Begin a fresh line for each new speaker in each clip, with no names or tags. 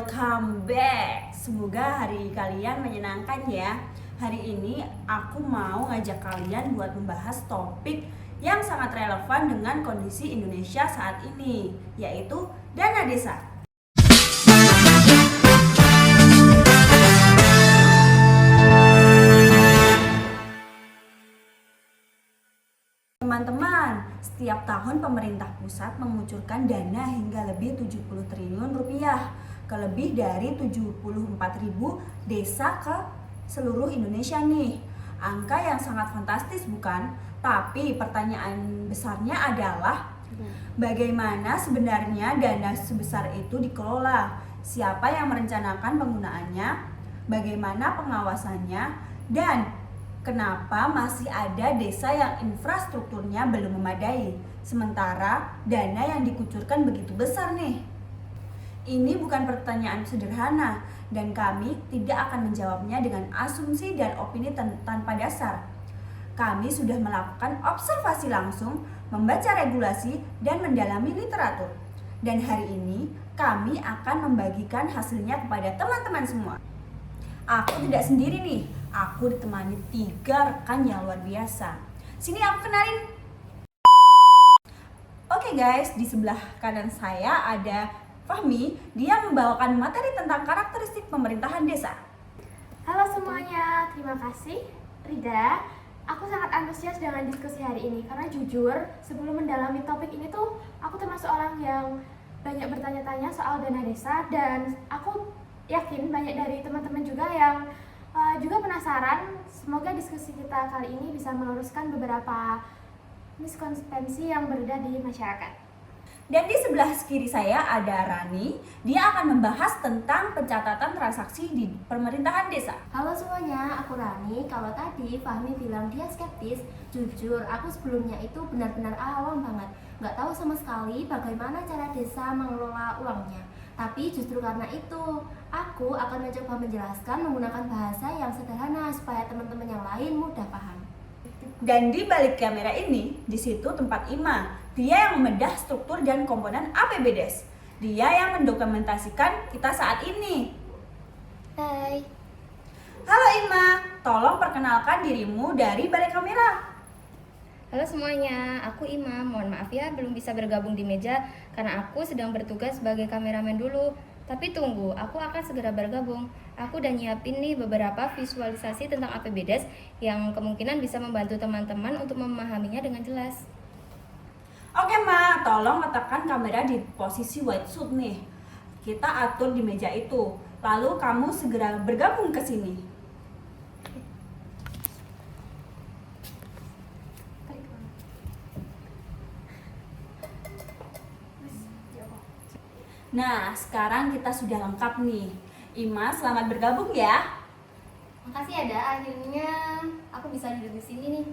Welcome back. Semoga hari kalian menyenangkan ya. Hari ini aku mau ngajak kalian buat membahas topik yang sangat relevan dengan kondisi Indonesia saat ini, yaitu dana desa. Teman-teman, setiap tahun pemerintah pusat mengucurkan dana hingga lebih 70 triliun rupiah ke lebih dari 74.000 desa ke seluruh Indonesia nih. Angka yang sangat fantastis bukan? Tapi pertanyaan besarnya adalah bagaimana sebenarnya dana sebesar itu dikelola? Siapa yang merencanakan penggunaannya? Bagaimana pengawasannya? Dan kenapa masih ada desa yang infrastrukturnya belum memadai, sementara dana yang dikucurkan begitu besar nih? Ini bukan pertanyaan sederhana, dan kami tidak akan menjawabnya dengan asumsi dan opini tanpa dasar. Kami sudah melakukan observasi langsung, membaca regulasi, dan mendalami literatur. Dan hari ini, kami akan membagikan hasilnya kepada teman-teman semua. Aku tidak sendiri nih, aku ditemani 3 rekan yang luar biasa. Sini aku kenalin. Oke guys, di sebelah kanan saya ada Fahmi. Dia membawakan materi tentang karakteristik pemerintahan desa.
Halo semuanya, terima kasih Rida. Aku sangat antusias dengan diskusi hari ini karena jujur sebelum mendalami topik ini tuh aku termasuk orang yang banyak bertanya-tanya soal dana desa, dan aku yakin banyak dari teman-teman juga yang juga penasaran. Semoga diskusi kita kali ini bisa meluruskan beberapa miskonsepsi yang beredar di masyarakat.
Dan di sebelah kiri saya ada Rani. Dia akan membahas tentang pencatatan transaksi di pemerintahan desa.
Halo semuanya, aku Rani. Kalau tadi Fahmi bilang dia skeptis, jujur aku sebelumnya itu benar-benar awam banget. Nggak tahu sama sekali bagaimana cara desa mengelola uangnya. Tapi justru karena itu, aku akan mencoba menjelaskan menggunakan bahasa yang sederhana supaya teman-teman yang lain mudah paham.
Dan di balik kamera ini, di situ tempat Ima. Dia yang membedah struktur dan komponen APBDes. Dia yang mendokumentasikan kita saat ini.
Hai.
Halo Ima, tolong perkenalkan dirimu dari balik kamera.
Halo semuanya, aku Ima. Mohon maaf ya belum bisa bergabung di meja karena aku sedang bertugas sebagai kameramen dulu. Tapi tunggu, aku akan segera bergabung. Aku udah nyiapin nih beberapa visualisasi tentang APBDes yang kemungkinan bisa membantu teman-teman untuk memahaminya dengan jelas.
Oke Ma, tolong letakkan kamera di posisi white suit nih. Kita atur di meja itu. Lalu kamu segera bergabung ke sini. Nah, sekarang kita sudah lengkap nih. Ima, selamat bergabung ya.
Makasih ada, akhirnya aku bisa duduk di sini nih.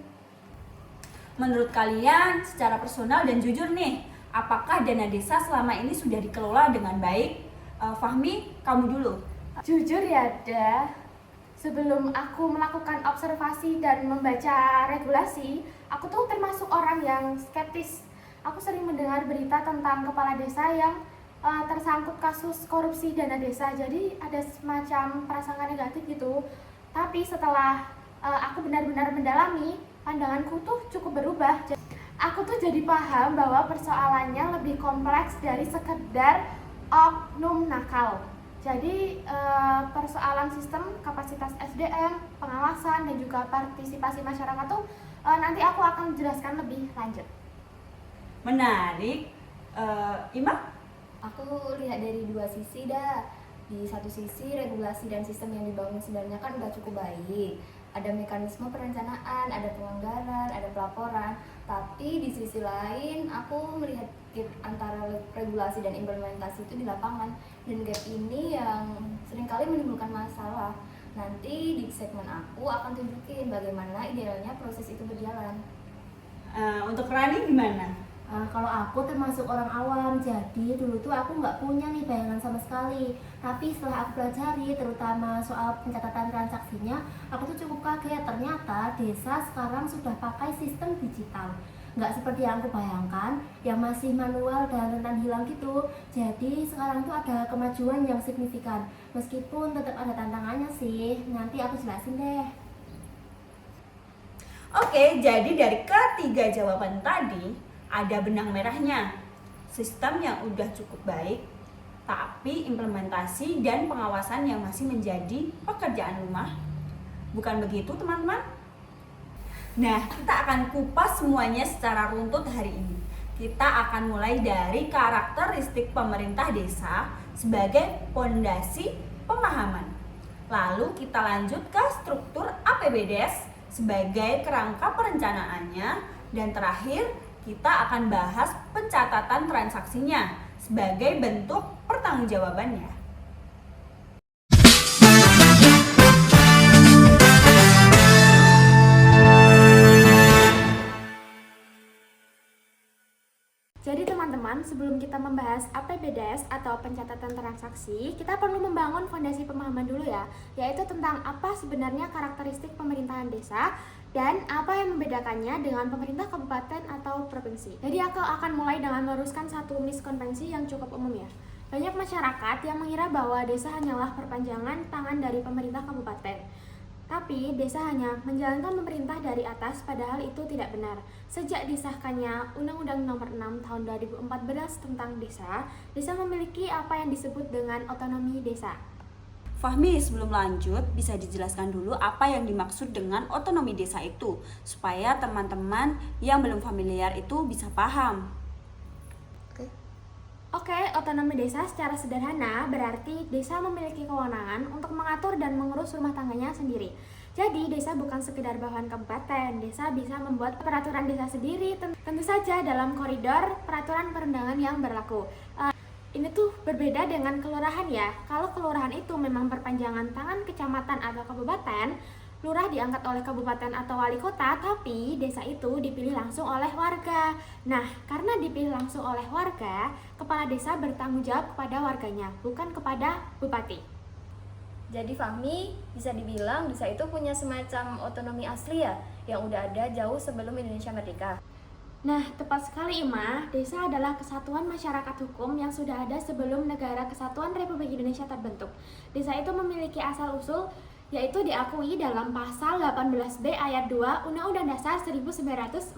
Menurut kalian, secara personal dan jujur nih, apakah dana desa selama ini sudah dikelola dengan baik? Fahmi, kamu dulu.
Jujur ya, sebelum aku melakukan observasi dan membaca regulasi, aku tuh termasuk orang yang skeptis. Aku sering mendengar berita tentang kepala desa yang tersangkut kasus korupsi dana desa, jadi ada semacam prasangka negatif gitu. Tapi setelah aku benar-benar mendalami, pandanganku tuh cukup berubah. Aku tuh jadi paham bahwa persoalannya lebih kompleks dari sekedar oknum nakal. Jadi persoalan sistem, kapasitas SDM, pengawasan, dan juga partisipasi masyarakat tuh nanti aku akan jelaskan lebih lanjut.
Menarik. Ima?
Aku lihat dari dua sisi dah. Di satu sisi regulasi dan sistem yang dibangun sebenarnya kan udah cukup baik. Ada mekanisme perencanaan, ada penganggaran, ada pelaporan. Tapi di sisi lain aku melihat gap antara regulasi dan implementasi itu di lapangan. Dan gap ini yang seringkali menimbulkan masalah. Nanti di segmen aku akan tunjukin bagaimana idealnya proses itu berjalan.
Untuk Rani gimana?
Kalau aku termasuk orang awam, jadi dulu tuh aku nggak punya nih bayangan sama sekali. Tapi setelah aku pelajari, terutama soal pencatatan transaksinya, aku tuh cukup kaget. Ternyata desa sekarang sudah pakai sistem digital.
nggak seperti yang aku bayangkan, yang masih manual dan rentan hilang gitu. Jadi sekarang tuh ada kemajuan yang signifikan, meskipun tetap ada tantangannya sih. Nanti aku jelasin deh.
Oke, jadi dari ketiga jawaban tadi ada benang merahnya. Sistem yang udah cukup baik, tapi implementasi dan pengawasan yang masih menjadi pekerjaan rumah. Bukan begitu, teman-teman? Nah, kita akan kupas semuanya secara runtut hari ini. Kita akan mulai dari karakteristik pemerintah desa sebagai pondasi pemahaman. Lalu kita lanjut ke struktur APBDes sebagai kerangka perencanaannya, dan terakhir kita akan bahas pencatatan transaksinya sebagai bentuk pertanggungjawabannya.
Jadi teman-teman, sebelum kita membahas APBDes atau pencatatan transaksi, kita perlu membangun fondasi pemahaman dulu ya, yaitu tentang apa sebenarnya karakteristik pemerintahan desa dan apa yang membedakannya dengan pemerintah kabupaten atau provinsi. Jadi aku akan mulai dengan meluruskan satu miskonvensi yang cukup umum ya. Banyak masyarakat yang mengira bahwa desa hanyalah perpanjangan tangan dari pemerintah kabupaten. Tapi desa hanya menjalankan pemerintah dari atas, padahal itu tidak benar. Sejak disahkannya Undang-Undang Nomor 6 Tahun 2014 tentang desa, desa memiliki apa yang disebut dengan otonomi desa.
Fahmi, sebelum lanjut, bisa dijelaskan dulu apa yang dimaksud dengan otonomi desa itu, supaya teman-teman yang belum familiar itu bisa paham.
Oke, otonomi desa secara sederhana berarti desa memiliki kewenangan untuk mengatur dan mengurus rumah tangganya sendiri. Jadi, desa bukan sekedar bawahan kabupaten, desa bisa membuat peraturan desa sendiri, tentu saja dalam koridor peraturan perundangan yang berlaku. Ini tuh berbeda dengan kelurahan ya. Kalau kelurahan itu memang perpanjangan tangan kecamatan atau kabupaten, lurah diangkat oleh kabupaten atau wali kota, tapi desa itu dipilih langsung oleh warga. Nah, karena dipilih langsung oleh warga, kepala desa bertanggung jawab kepada warganya, bukan kepada bupati.
Jadi Fahmi, bisa dibilang desa itu punya semacam otonomi asli ya, yang udah ada jauh sebelum Indonesia merdeka.
Nah, tepat sekali Ima, desa adalah kesatuan masyarakat hukum yang sudah ada sebelum Negara Kesatuan Republik Indonesia terbentuk. Desa itu memiliki asal-usul, yaitu diakui dalam pasal 18B ayat 2 Undang-Undang Dasar 1945.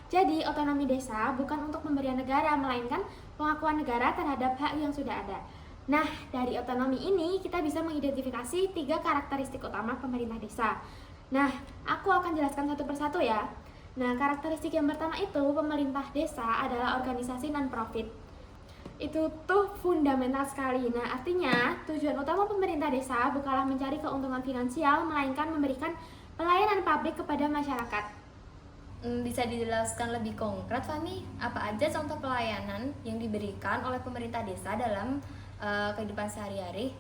Jadi, otonomi desa bukan untuk pemberian negara, melainkan pengakuan negara terhadap hak yang sudah ada. Nah, dari otonomi ini kita bisa mengidentifikasi 3 karakteristik utama pemerintah desa. Nah, aku akan jelaskan satu persatu ya. Nah, karakteristik yang pertama itu, pemerintah desa adalah organisasi non-profit. Itu tuh fundamental sekali. Nah, artinya tujuan utama pemerintah desa bukanlah mencari keuntungan finansial, melainkan memberikan pelayanan publik kepada masyarakat.
Bisa dijelaskan lebih konkret Fahmi, apa aja contoh pelayanan yang diberikan oleh pemerintah desa dalam kehidupan sehari-hari?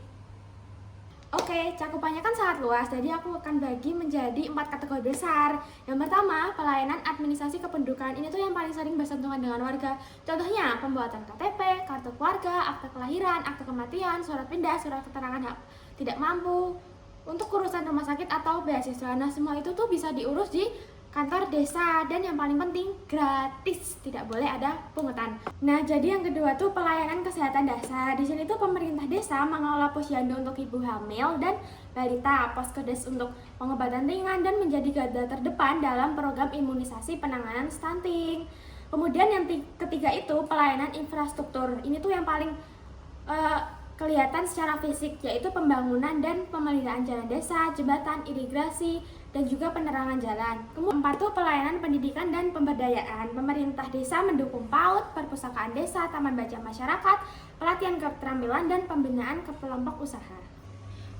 Oke, cakupannya kan sangat luas, jadi aku akan bagi menjadi 4 kategori besar. Yang pertama, pelayanan administrasi kependudukan. Ini tuh yang paling sering bersentuhan dengan warga. Contohnya, pembuatan KTP, kartu keluarga, akte kelahiran, akte kematian, surat pindah, surat keterangan hak tidak mampu, untuk urusan rumah sakit atau beasiswa. Nah, semua itu tuh bisa diurus di kantor desa, dan yang paling penting gratis, tidak boleh ada pungutan. Nah, jadi yang kedua tuh pelayanan kesehatan dasar. Di sini tuh pemerintah desa mengelola posyandu untuk ibu hamil dan balita, poskesdes untuk pengobatan ringan, dan menjadi garda terdepan dalam program imunisasi penanganan stunting. Kemudian yang ketiga itu pelayanan infrastruktur. Ini tuh yang paling kelihatan secara fisik, yaitu pembangunan dan pemeliharaan jalan desa, jembatan, irigasi, dan juga penerangan jalan. Keempat tuh pelayanan pendidikan dan pemberdayaan. Pemerintah desa mendukung PAUD, perpustakaan desa, taman baca masyarakat, pelatihan keterampilan, dan pembinaan ke kelompok usaha.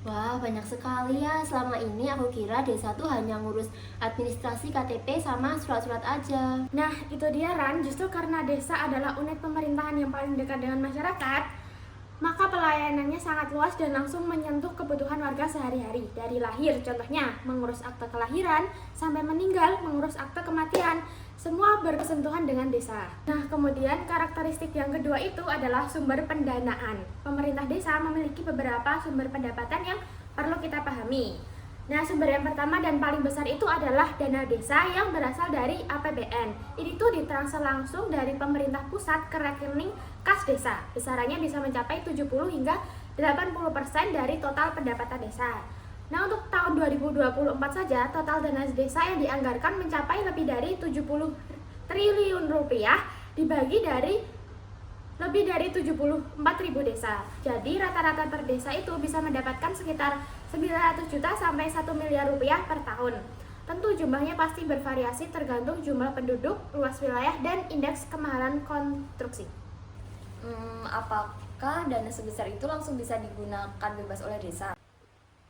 Wah, banyak sekali ya. Selama ini aku kira desa tuh hanya ngurus administrasi KTP sama surat-surat aja.
Nah, itu dia Ran, justru karena desa adalah unit pemerintahan yang paling dekat dengan masyarakat, maka pelayanannya sangat luas dan langsung menyentuh kebutuhan warga sehari-hari. Dari lahir, contohnya mengurus akte kelahiran, sampai meninggal mengurus akte kematian, semua berkesentuhan dengan desa. Nah, kemudian karakteristik yang kedua itu adalah sumber pendanaan. Pemerintah desa memiliki beberapa sumber pendapatan yang perlu kita pahami. Nah, sumber yang pertama dan paling besar itu adalah dana desa yang berasal dari APBN. Ini tuh ditransfer langsung dari pemerintah pusat ke rekening kas desa. Besarannya bisa mencapai 70 hingga 80% dari total pendapatan desa. Nah, untuk tahun 2024 saja, total dana desa yang dianggarkan mencapai lebih dari 70 triliun rupiah dibagi dari lebih dari 74.000 desa. Jadi rata-rata per desa itu bisa mendapatkan sekitar 900 juta sampai 1 miliar rupiah per tahun. Tentu jumlahnya pasti bervariasi tergantung jumlah penduduk, luas wilayah, dan indeks kemahalan konstruksi.
Apakah dana sebesar itu langsung bisa digunakan bebas oleh desa?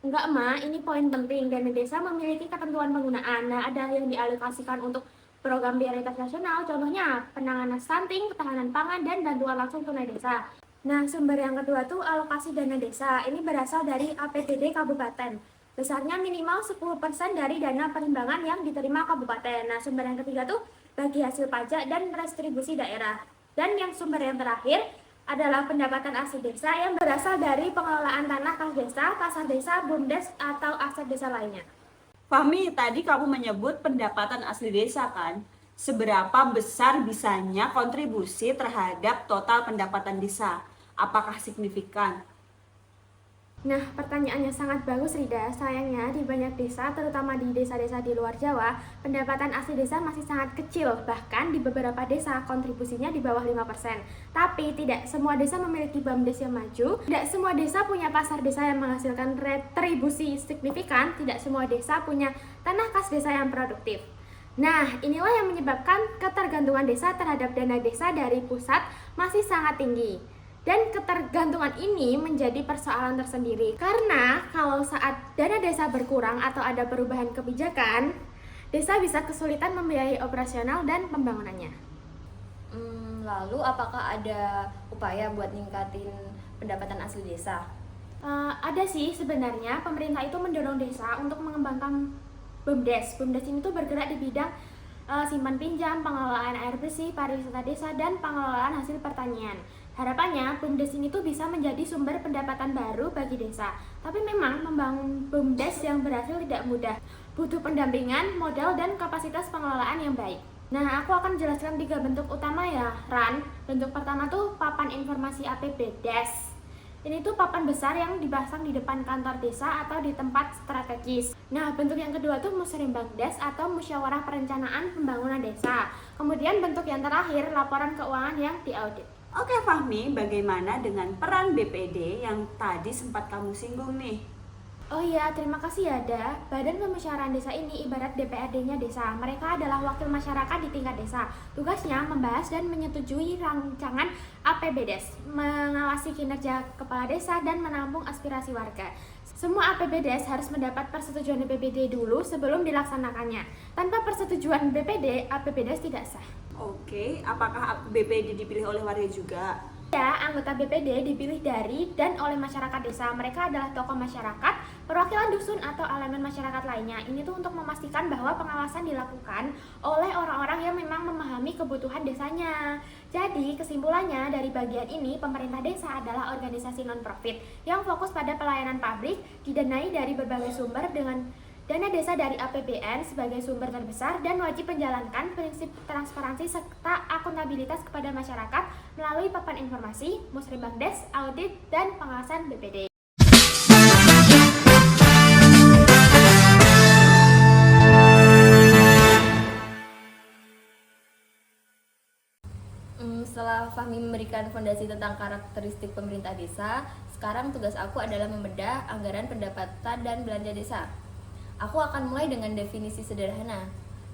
Enggak, Ma, ini poin penting. Dana desa memiliki ketentuan penggunaan. Nah, ada yang dialokasikan untuk program prioritas nasional, contohnya penanganan stunting, ketahanan pangan, dan bantuan langsung tunai desa. Nah, sumber yang kedua tuh alokasi dana desa. Ini berasal dari APBD kabupaten. Besarnya minimal 10% dari dana perimbangan yang diterima kabupaten. Nah, sumber yang ketiga tuh bagi hasil pajak dan restribusi daerah. Dan yang sumber yang terakhir adalah pendapatan asli desa yang berasal dari pengelolaan tanah kas desa, pasar desa, BUMDes, atau aset desa lainnya.
Fahmi, tadi kamu menyebut pendapatan asli desa kan? Seberapa besar bisanya kontribusi terhadap total pendapatan desa? Apakah signifikan?
Nah, pertanyaannya sangat bagus, Rida. Sayangnya di banyak desa, terutama di desa-desa di luar Jawa, pendapatan asli desa masih sangat kecil. Bahkan di beberapa desa kontribusinya di bawah 5%. Tapi tidak semua desa memiliki BUMDes yang maju. Tidak semua desa punya pasar desa yang menghasilkan retribusi signifikan. Tidak semua desa punya tanah kas desa yang produktif. Nah, inilah yang menyebabkan ketergantungan desa terhadap dana desa dari pusat masih sangat tinggi. Dan ketergantungan ini menjadi persoalan tersendiri karena kalau saat dana desa berkurang atau ada perubahan kebijakan, desa bisa kesulitan membiayai operasional dan pembangunannya.
Lalu apakah ada upaya buat ningkatin pendapatan asli desa?
Ada sih sebenarnya, pemerintah itu mendorong desa untuk mengembangkan BUMDes. BUMDes ini tuh bergerak di bidang simpan pinjam, pengelolaan air bersih, pariwisata desa, dan pengelolaan hasil pertanian. Harapannya, BUMDes ini tuh bisa menjadi sumber pendapatan baru bagi desa. Tapi memang membangun BUMDes yang berhasil tidak mudah. Butuh pendampingan, modal, dan kapasitas pengelolaan yang baik. Nah, aku akan jelaskan 3 bentuk utama ya, Ran. Bentuk pertama tuh papan informasi APBDes. Ini tuh papan besar yang dipasang di depan kantor desa atau di tempat strategis. Nah, bentuk yang kedua tuh Musrenbangdes atau Musyawarah Perencanaan Pembangunan Desa. Kemudian bentuk yang terakhir, laporan keuangan yang diaudit.
Oke Fahmi, bagaimana dengan peran BPD yang tadi sempat kamu singgung nih?
Oh iya, terima kasih ya, Da. Badan Pemusyawaratan Desa ini ibarat DPRD-nya desa. Mereka adalah wakil masyarakat di tingkat desa. Tugasnya membahas dan menyetujui rancangan APBDes, mengawasi kinerja kepala desa, dan menampung aspirasi warga. Semua APBDes harus mendapat persetujuan BPD dulu sebelum dilaksanakannya. Tanpa persetujuan BPD, APBDes tidak sah.
Oke, apakah BPD dipilih oleh warga juga?
Ya, anggota BPD dipilih dari dan oleh masyarakat desa. Mereka adalah tokoh masyarakat, perwakilan dusun, atau elemen masyarakat lainnya. Ini tuh untuk memastikan bahwa pengawasan dilakukan oleh orang-orang yang memang memahami kebutuhan desanya. Jadi, kesimpulannya dari bagian ini, pemerintah desa adalah organisasi non-profit yang fokus pada pelayanan publik, didanai dari berbagai sumber dengan dana desa dari APBN sebagai sumber terbesar dan wajib menjalankan prinsip transparansi serta akuntabilitas kepada masyarakat melalui papan informasi, Musrenbangdes, audit, dan pengawasan BPD.
Setelah Fahmi memberikan fondasi tentang karakteristik pemerintah desa, sekarang tugas aku adalah membedah anggaran pendapatan dan belanja desa. Aku akan mulai dengan definisi sederhana.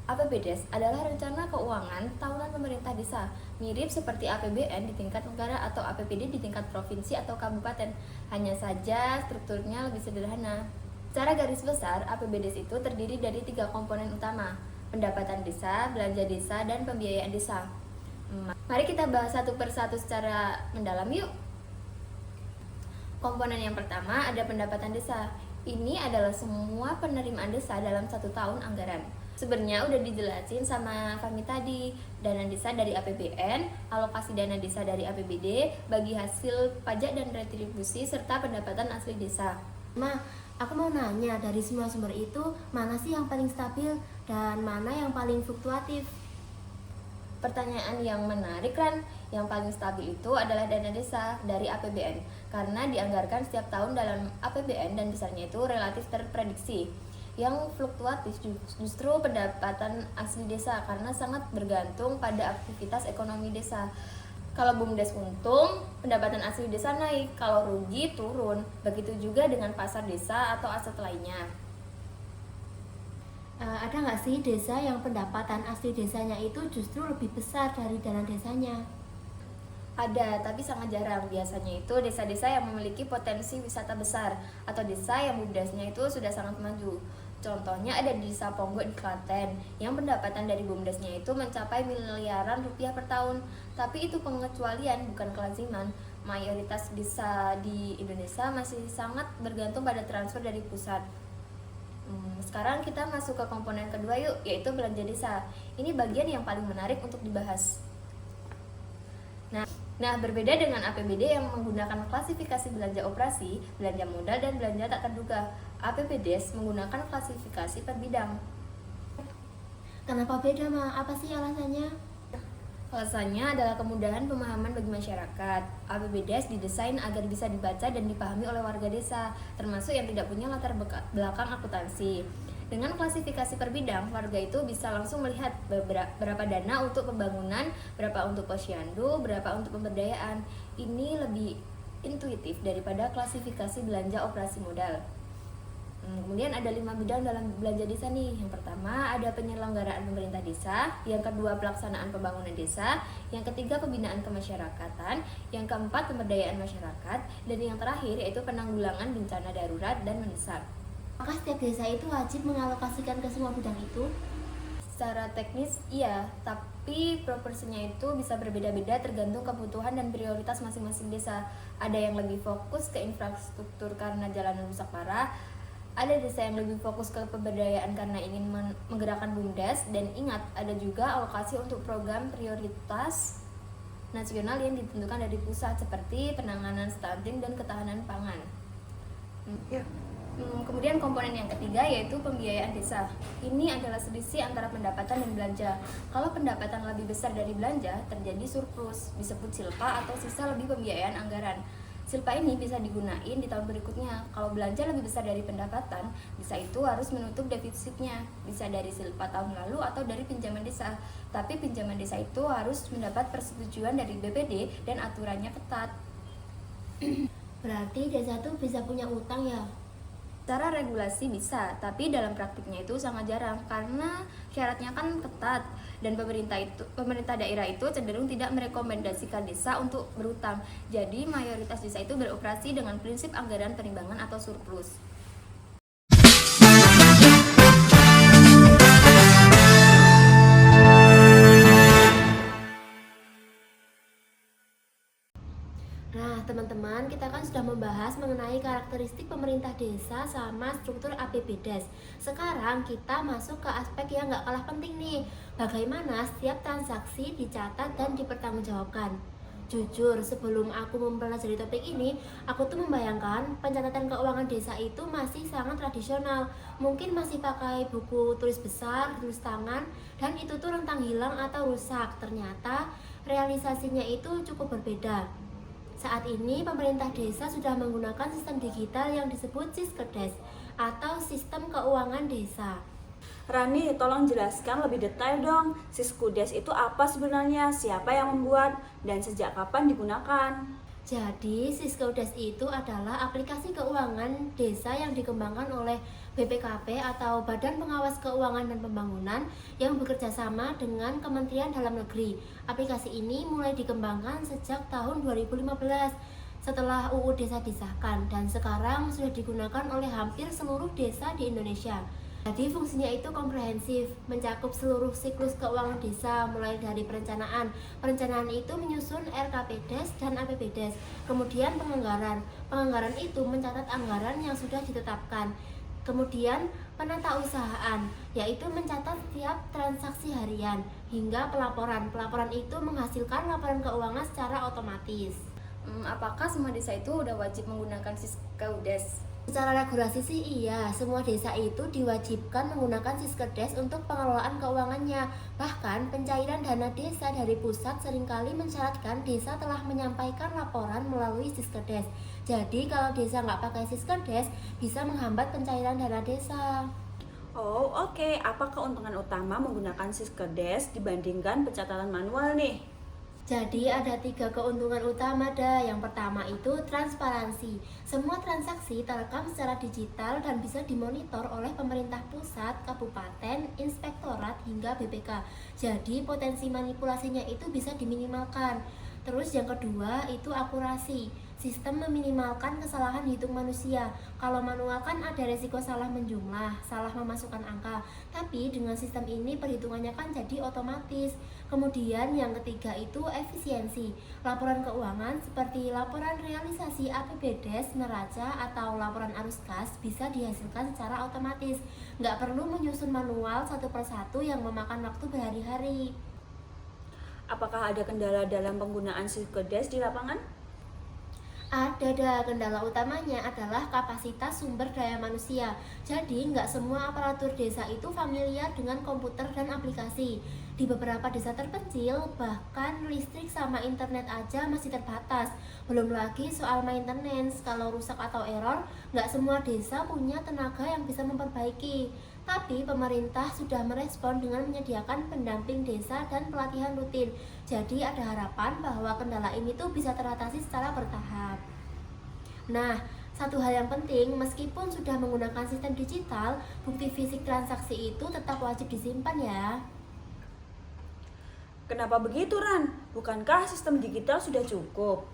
APBDes adalah rencana keuangan tahunan pemerintah desa, mirip seperti APBN di tingkat negara atau APBD di tingkat provinsi atau kabupaten. Hanya saja strukturnya lebih sederhana. Secara garis besar, APBDes itu terdiri dari 3 komponen utama: pendapatan desa, belanja desa, dan pembiayaan desa. Mari kita bahas satu persatu secara mendalam yuk. Komponen yang pertama ada pendapatan desa. Ini adalah semua penerimaan desa dalam 1 tahun anggaran. Sebenarnya udah dijelasin sama kami tadi, dana desa dari APBN, alokasi dana desa dari APBD, bagi hasil pajak dan retribusi, serta pendapatan asli desa.
Ma, aku mau nanya, dari semua sumber itu mana sih yang paling stabil dan mana yang paling fluktuatif?
Pertanyaan yang menarik kan, yang paling stabil itu adalah dana desa dari APBN karena dianggarkan setiap tahun dalam APBN dan besarnya itu relatif terprediksi. Yang fluktuatif justru pendapatan asli desa karena sangat bergantung pada aktivitas ekonomi desa. Kalau BUMDes untung, pendapatan asli desa naik, kalau rugi turun. Begitu juga dengan pasar desa atau aset lainnya.
Ada nggak sih desa yang pendapatan asli desanya itu justru lebih besar dari dana desanya?
Ada, tapi sangat jarang. Biasanya itu desa-desa yang memiliki potensi wisata besar atau desa yang BUMDesnya itu sudah sangat maju. Contohnya ada di Desa Ponggo di Klaten yang pendapatan dari BUMDesnya itu mencapai miliaran rupiah per tahun. Tapi itu pengecualian, bukan kelaziman. Mayoritas desa di Indonesia masih sangat bergantung pada transfer dari pusat. Sekarang kita masuk ke komponen kedua yuk, yaitu belanja desa. Ini bagian yang paling menarik untuk dibahas. Nah, berbeda dengan APBD yang menggunakan klasifikasi belanja operasi, belanja modal, dan belanja tak terduga, APBDes menggunakan klasifikasi per bidang.
Kenapa beda, Ma? Apa sih alasannya?
Alasannya adalah kemudahan pemahaman bagi masyarakat. APBDes didesain agar bisa dibaca dan dipahami oleh warga desa, termasuk yang tidak punya latar belakang akuntansi. Dengan klasifikasi per bidang, warga itu bisa langsung melihat berapa dana untuk pembangunan, berapa untuk posyandu, berapa untuk pemberdayaan. Ini lebih intuitif daripada klasifikasi belanja operasi modal. Kemudian ada 5 bidang dalam belanja desa nih. Yang pertama ada penyelenggaraan pemerintah desa, yang kedua pelaksanaan pembangunan desa, yang ketiga pembinaan kemasyarakatan, yang keempat pemberdayaan masyarakat, dan yang terakhir yaitu penanggulangan bencana darurat dan mendesak.
Apakah setiap desa itu wajib mengalokasikan ke semua bidang itu?
Secara teknis iya, tapi proporsinya itu bisa berbeda-beda tergantung kebutuhan dan prioritas masing-masing desa. Ada yang lebih fokus ke infrastruktur karena jalanan rusak parah, ada desa yang lebih fokus ke pemberdayaan karena ingin menggerakkan BUMDes, dan ingat ada juga alokasi untuk program prioritas nasional yang ditentukan dari pusat seperti penanganan stunting dan ketahanan pangan. Kemudian komponen yang ketiga yaitu pembiayaan desa. Ini adalah selisih antara pendapatan dan belanja. Kalau pendapatan lebih besar dari belanja, terjadi surplus, disebut silpa atau sisa lebih pembiayaan anggaran. Silpa ini bisa digunain di tahun berikutnya. Kalau belanja lebih besar dari pendapatan, bisa itu harus menutup defisitnya. Bisa dari silpa tahun lalu atau dari pinjaman desa. Tapi pinjaman desa itu harus mendapat persetujuan dari BPD dan aturannya ketat.
Berarti desa tuh bisa punya utang ya?
Secara regulasi bisa, tapi dalam praktiknya itu sangat jarang karena syaratnya kan ketat dan pemerintah daerah itu cenderung tidak merekomendasikan desa untuk berutang. Jadi mayoritas desa itu beroperasi dengan prinsip anggaran perimbangan atau surplus.
Nah, teman-teman, kita kan sudah membahas mengenai karakteristik pemerintah desa sama struktur APBDes. Sekarang kita masuk ke aspek yang gak kalah penting nih. Bagaimana setiap transaksi dicatat dan dipertanggungjawabkan. Jujur, sebelum aku mempelajari topik ini, aku tuh membayangkan pencatatan keuangan desa itu masih sangat tradisional. Mungkin masih pakai buku tulis besar, tulis tangan, dan itu tuh rentang hilang atau rusak. Ternyata realisasinya itu cukup berbeda. Saat ini pemerintah desa sudah menggunakan sistem digital yang disebut Siskedes atau sistem keuangan desa.
Rani, tolong jelaskan lebih detail dong, Siskudes itu apa sebenarnya, siapa yang membuat, dan sejak kapan digunakan?
Jadi, Siskedes itu adalah aplikasi keuangan desa yang dikembangkan oleh BPKP atau Badan Pengawas Keuangan dan Pembangunan yang bekerja sama dengan Kementerian Dalam Negeri. Aplikasi ini mulai dikembangkan sejak tahun 2015 setelah UU Desa disahkan dan sekarang sudah digunakan oleh hampir seluruh desa di Indonesia. Jadi fungsinya itu komprehensif, mencakup seluruh siklus keuangan desa mulai dari perencanaan. Perencanaan itu menyusun RKPdes dan APBdes. Kemudian penganggaran. Penganggaran itu mencatat anggaran yang sudah ditetapkan. Kemudian penatausahaan, yaitu mencatat setiap transaksi harian hingga pelaporan. Pelaporan itu menghasilkan laporan keuangan secara otomatis.
Apakah semua desa itu udah wajib menggunakan Siskedes?
Secara regulasi sih iya, semua desa itu diwajibkan menggunakan Siskerdes untuk pengelolaan keuangannya. Bahkan pencairan dana desa dari pusat seringkali mensyaratkan desa telah menyampaikan laporan melalui Siskerdes. Jadi kalau desa nggak pakai Siskerdes, bisa menghambat pencairan dana desa.
Oh, oke. Apa keuntungan utama menggunakan Siskerdes dibandingkan pencatatan manual nih?
Jadi ada 3 keuntungan utama dah. Yang pertama itu transparansi. Semua transaksi terekam secara digital dan bisa dimonitor oleh pemerintah pusat, kabupaten, inspektorat hingga BPK. Jadi potensi manipulasinya itu bisa diminimalkan. Terus yang kedua itu akurasi. Sistem meminimalkan kesalahan hitung manusia. Kalau manual kan ada resiko salah menjumlah, salah memasukkan angka. Tapi dengan sistem ini perhitungannya kan jadi otomatis. Kemudian yang ketiga itu efisiensi. Laporan keuangan seperti laporan realisasi APBDes, neraca, atau laporan arus kas bisa dihasilkan secara otomatis. Nggak perlu menyusun manual satu persatu yang memakan waktu berhari-hari.
Apakah ada kendala dalam penggunaan Siskerdes di lapangan?
Ada kendala utamanya adalah kapasitas sumber daya manusia. Jadi nggak semua aparatur desa itu familiar dengan komputer dan aplikasi. Di beberapa desa terpencil, bahkan listrik sama internet aja masih terbatas. Belum lagi soal maintenance, kalau rusak atau error, nggak semua desa punya tenaga yang bisa memperbaiki. Tapi pemerintah sudah merespon dengan menyediakan pendamping desa dan pelatihan rutin. Jadi ada harapan bahwa kendala ini tuh bisa teratasi secara bertahap. Nah, satu hal yang penting, meskipun sudah menggunakan sistem digital, bukti fisik transaksi itu tetap wajib disimpan ya.
Kenapa begitu, Ran? Bukankah sistem digital sudah cukup?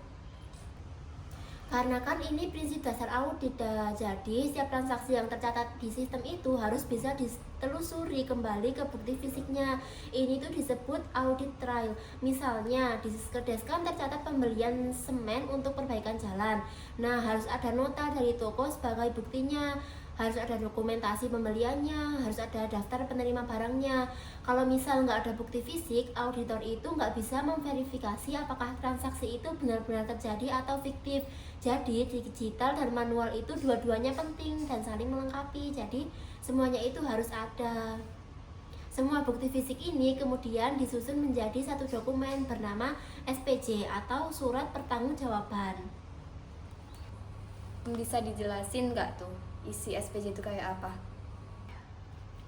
Karena kan ini prinsip dasar audit, jadi setiap transaksi yang tercatat di sistem itu harus bisa ditelusuri kembali ke bukti fisiknya. Ini tuh disebut audit trail. Misalnya di Siskerdes kan tercatat pembelian semen untuk perbaikan jalan. Nah, harus ada nota dari toko sebagai buktinya. Harus ada dokumentasi pembeliannya, harus ada daftar penerima barangnya. Kalau misal nggak ada bukti fisik, auditor itu nggak bisa memverifikasi apakah transaksi itu benar-benar terjadi atau fiktif. Jadi digital dan manual itu dua-duanya penting dan saling melengkapi. Jadi semuanya itu harus ada. Semua bukti fisik ini kemudian disusun menjadi satu dokumen bernama SPJ atau Surat Pertanggungjawaban.
Bisa dijelasin nggak tuh isi SPJ itu kayak apa?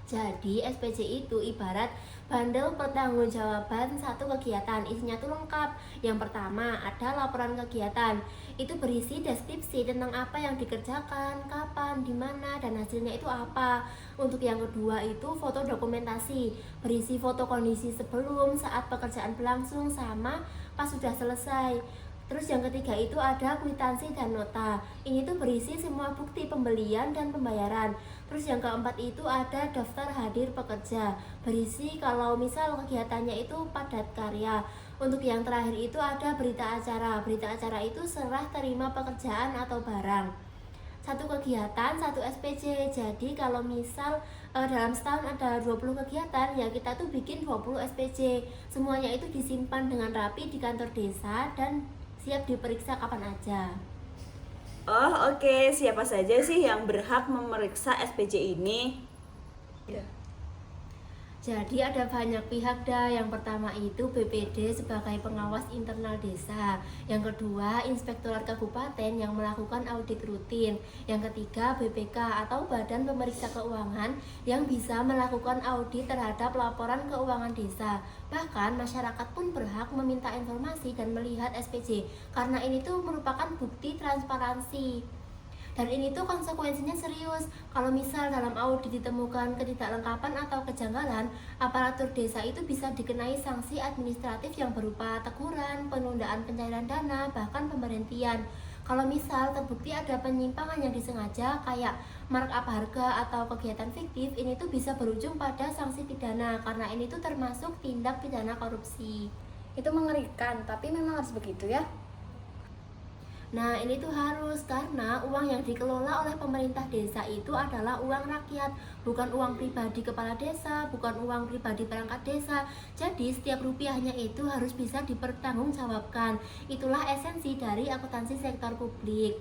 Jadi SPJ itu ibarat bundle pertanggungjawaban satu kegiatan. Isinya tuh lengkap. Yang pertama ada laporan kegiatan. Itu berisi deskripsi tentang apa yang dikerjakan, kapan, di mana, dan hasilnya itu apa. Untuk yang kedua itu foto dokumentasi. Berisi foto kondisi sebelum, saat pekerjaan berlangsung, sama pas sudah selesai. Terus yang ketiga itu ada kwitansi dan nota. Ini tuh berisi semua bukti pembelian dan pembayaran. Terus yang keempat itu ada daftar hadir pekerja. Berisi kalau misal kegiatannya itu padat karya. Untuk yang terakhir itu ada berita acara. Berita acara itu serah terima pekerjaan atau barang. Satu kegiatan, satu SPJ. Jadi kalau misal dalam setahun ada 20 kegiatan, ya kita tuh bikin 20 SPJ. Semuanya itu disimpan dengan rapi di kantor desa dan siap diperiksa kapan aja.
Oh, oke. Siapa saja sih yang berhak memeriksa SPJ ini?
Jadi ada banyak pihak dah. Yang pertama itu BPD sebagai pengawas internal desa. Yang kedua Inspektorat Kabupaten yang melakukan audit rutin. Yang ketiga BPK atau Badan Pemeriksa Keuangan yang bisa melakukan audit terhadap laporan keuangan desa. Bahkan masyarakat pun berhak meminta informasi dan melihat SPJ karena ini tuh merupakan bukti transparansi. Dan ini tuh konsekuensinya serius. Kalau misal dalam audit ditemukan ketidaklengkapan atau kejanggalan, aparatur desa itu bisa dikenai sanksi administratif yang berupa teguran, penundaan pencairan dana, bahkan pemberhentian. Kalau misal terbukti ada penyimpangan yang disengaja kayak markup harga atau kegiatan fiktif, ini tuh bisa berujung pada sanksi pidana karena ini tuh termasuk tindak pidana korupsi.
Itu mengerikan, tapi memang harus begitu ya?
Nah ini tuh harus karena uang yang dikelola oleh pemerintah desa itu adalah uang rakyat, bukan uang pribadi kepala desa, bukan uang pribadi perangkat desa. Jadi setiap rupiahnya itu harus bisa dipertanggungjawabkan. Itulah esensi dari akuntansi sektor publik.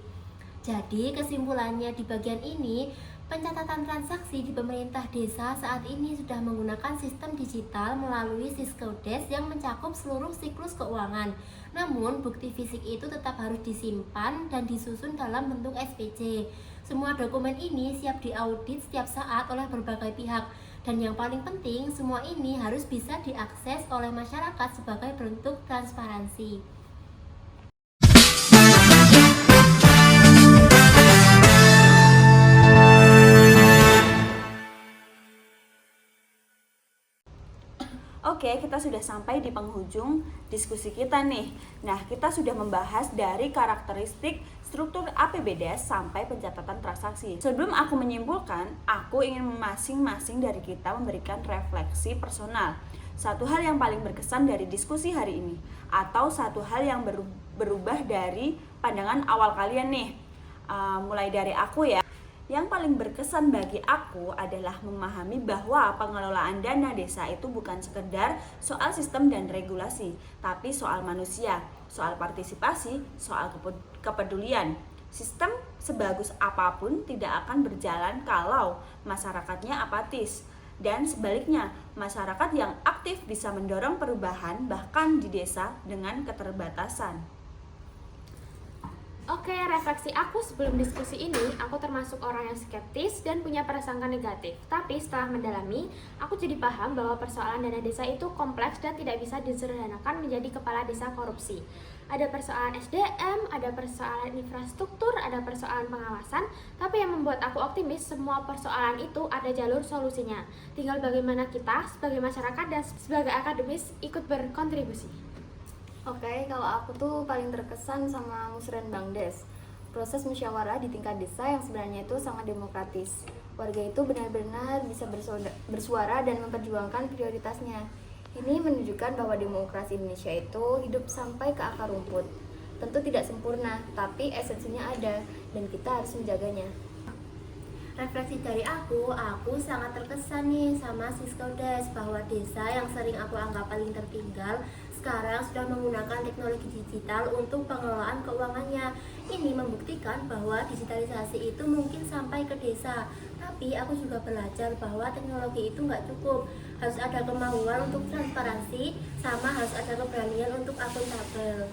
Jadi kesimpulannya di bagian ini, pencatatan transaksi di pemerintah desa saat ini sudah menggunakan sistem digital melalui Siskodes yang mencakup seluruh siklus keuangan. Namun, bukti fisik itu tetap harus disimpan dan disusun dalam bentuk SPC. Semua dokumen ini siap diaudit setiap saat oleh berbagai pihak. Dan yang paling penting, semua ini harus bisa diakses oleh masyarakat sebagai bentuk transparansi.
Oke, kita sudah sampai di penghujung diskusi kita nih. Nah, kita sudah membahas dari karakteristik struktur APBDes sampai pencatatan transaksi. Sebelum aku menyimpulkan, aku ingin masing-masing dari kita memberikan refleksi personal. Satu hal yang paling berkesan dari diskusi hari ini, atau satu hal yang berubah dari pandangan awal kalian nih. Mulai dari aku ya. Yang paling berkesan bagi aku adalah memahami bahwa pengelolaan dana desa itu bukan sekedar soal sistem dan regulasi, tapi soal manusia, soal partisipasi, soal kepedulian. Sistem sebagus apapun tidak akan berjalan kalau masyarakatnya apatis. Dan sebaliknya, masyarakat yang aktif bisa mendorong perubahan bahkan di desa dengan keterbatasan.
Oke, refleksi aku sebelum diskusi ini, aku termasuk orang yang skeptis dan punya prasangka negatif. Tapi setelah mendalami, aku jadi paham bahwa persoalan dana desa itu kompleks dan tidak bisa disederhanakan menjadi kepala desa korupsi. Ada persoalan SDM, ada persoalan infrastruktur, ada persoalan pengawasan, tapi yang membuat aku optimis, semua persoalan itu ada jalur solusinya. Tinggal bagaimana kita sebagai masyarakat dan sebagai akademis ikut berkontribusi.
Oke, kalau aku tuh paling terkesan sama Musrenbangdes. Proses musyawarah di tingkat desa yang sebenarnya itu sangat demokratis. Warga itu benar-benar bisa bersuara dan memperjuangkan prioritasnya. Ini menunjukkan bahwa demokrasi Indonesia itu hidup sampai ke akar rumput. Tentu tidak sempurna, tapi esensinya ada dan kita harus menjaganya.
Refleksi dari aku sangat terkesan nih sama Siskodes, bahwa desa yang sering aku anggap paling tertinggal sekarang sudah menggunakan teknologi digital untuk pengelolaan keuangannya. Ini membuktikan bahwa digitalisasi itu mungkin sampai ke desa. Tapi aku juga belajar bahwa teknologi itu nggak cukup. Harus ada kemauan untuk transparansi, sama harus ada keberanian untuk akuntabel.